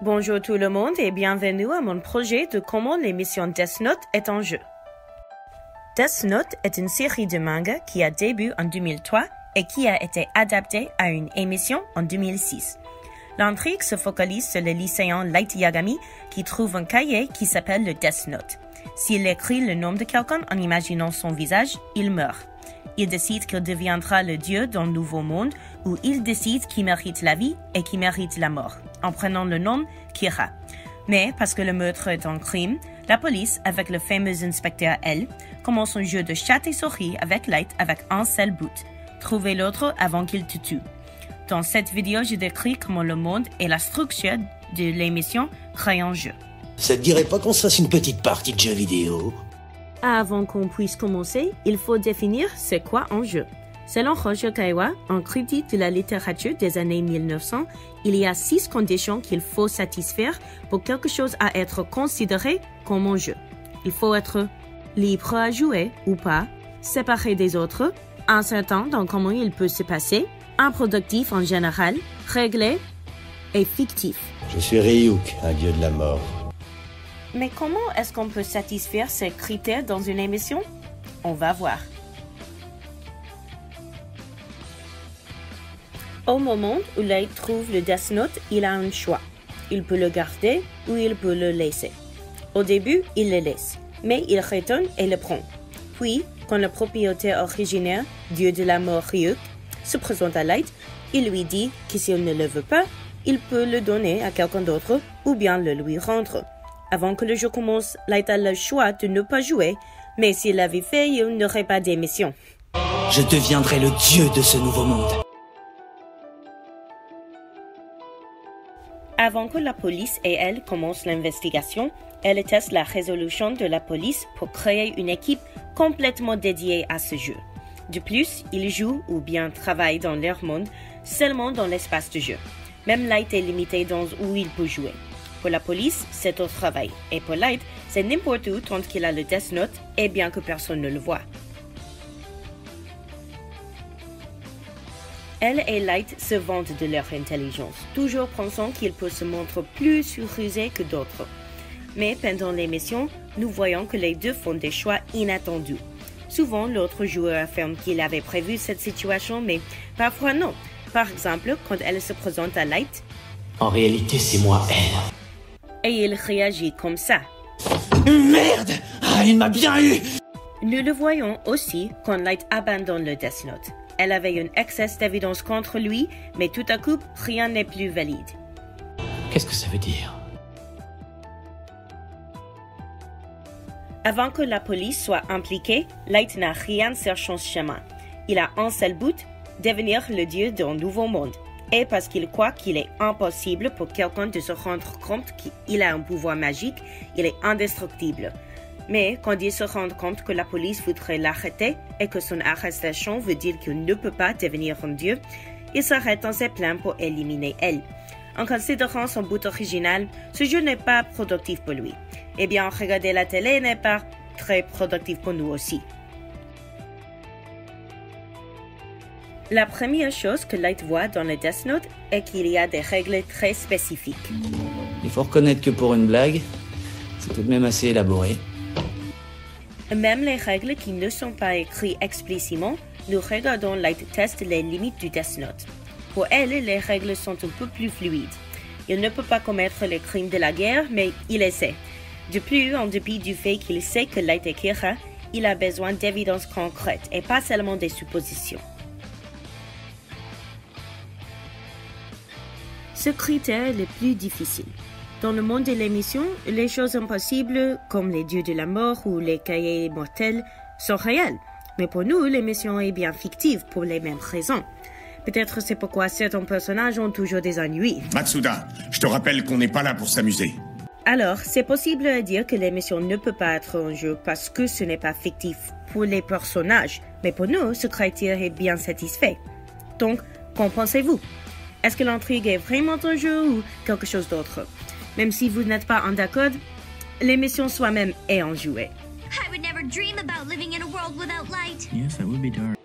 Bonjour tout le monde et bienvenue à mon projet de comment l'émission Death Note est en jeu. Death Note est une série de manga qui a débuté en 2003 et qui a été adaptée à une émission en 2006. L'intrigue se focalise sur le lycéen Light Yagami qui trouve un cahier qui s'appelle le Death Note. S'il écrit le nom de quelqu'un en imaginant son visage, il meurt. Il décide qu'il deviendra le dieu d'un nouveau monde où il décide qui mérite la vie et qui mérite la mort, en prenant le nom Kira. Mais parce que le meurtre est un crime, la police, avec le fameux inspecteur L, commence un jeu de chat et souris avec Light avec un seul but, trouver l'autre avant qu'il te tue. Dans cette vidéo, je décris comment le monde et la structure de l'émission créent un jeu. Ça te dirait pas qu'on se fasse une petite partie de jeu vidéo? Avant qu'on puisse commencer, il faut définir c'est quoi un jeu. Selon Hojo Kaiwa, un critique de la littérature des années 1900, il y a 6 conditions qu'il faut satisfaire pour quelque chose à être considéré comme un jeu. Il faut être libre à jouer ou pas, séparé des autres, incertain dans comment il peut se passer, improductif en général, réglé et fictif. Je suis Ryuk, un dieu de la mort. Mais comment est-ce qu'on peut satisfaire ces critères dans une émission? On va voir. Au moment où Light trouve le Death Note, il a un choix. Il peut le garder ou il peut le laisser. Au début, il le laisse, mais il retourne et le prend. Puis, quand le propriétaire originaire, dieu de la mort Ryuk, se présente à Light, il lui dit que s'il ne le veut pas, il peut le donner à quelqu'un d'autre ou bien le lui rendre. Avant que le jeu commence, Light a le choix de ne pas jouer, mais s'il l'avait fait, il n'aurait pas d'émission. Je deviendrai le dieu de ce nouveau monde. Avant que la police et elle commencent l'investigation, elle teste la résolution de la police pour créer une équipe complètement dédiée à ce jeu. De plus, ils jouent ou bien travaillent dans leur monde seulement dans l'espace de jeu. Même Light est limité dans où il peut jouer. Pour la police, c'est au travail. Et pour Light, c'est n'importe où tant qu'il a le Death Note et bien que personne ne le voit. Elle et Light se vantent de leur intelligence, toujours pensant qu'ils peuvent se montrer plus rusés que d'autres. Mais pendant l'émission, nous voyons que les deux font des choix inattendus. Souvent, l'autre joueur affirme qu'il avait prévu cette situation, mais parfois non. Par exemple, quand elle se présente à Light, En réalité, c'est moi, elle. et il réagit comme ça. Merde! Ah, il m'a bien eu! Nous le voyons aussi quand Light abandonne le Death Note. Elle avait un excès d'évidence contre lui, mais tout à coup, rien n'est plus valide. Qu'est-ce que ça veut dire? Avant que la police soit impliquée, Light n'a rien sur son chemin. Il a un seul but, devenir le dieu d'un nouveau monde. Et parce qu'il croit qu'il est impossible pour quelqu'un de se rendre compte qu'il a un pouvoir magique, il est indestructible. Mais quand il se rend compte que la police voudrait l'arrêter et que son arrestation veut dire qu'il ne peut pas devenir un dieu, il s'arrête dans ses plans pour éliminer elle. En considérant son but original, ce jeu n'est pas productif pour lui. Eh bien, regarder la télé n'est pas très productif pour nous aussi. La première chose que Light voit dans le Death Note est qu'il y a des règles très spécifiques. Il faut reconnaître que pour une blague, c'est tout de même assez élaboré. Même les règles qui ne sont pas écrites explicitement, nous regardons Light teste les limites du Death Note. Pour elle, les règles sont un peu plus fluides. Il ne peut pas commettre les crimes de la guerre, mais il essaie. De plus, en dépit du fait qu'il sait que Light est Kira, il a besoin d'évidences concrètes et pas seulement des suppositions. Ce critère est le plus difficile. Dans le monde de l'émission, les choses impossibles, comme les dieux de la mort ou les cahiers mortels, sont réelles. Mais pour nous, l'émission est bien fictive pour les mêmes raisons. Peut-être c'est pourquoi certains personnages ont toujours des ennuis. Matsuda, je te rappelle qu'on n'est pas là pour s'amuser. Alors, c'est possible de dire que l'émission ne peut pas être un jeu parce que ce n'est pas fictif pour les personnages. Mais pour nous, ce critère est bien satisfait. Donc, qu'en pensez-vous? Est-ce que l'intrigue est vraiment un jeu ou quelque chose d'autre? Même si vous n'êtes pas en d'accord, l'émission soi-même est en jouet. I would never dream about living in a world without light. Yes, that would be dark.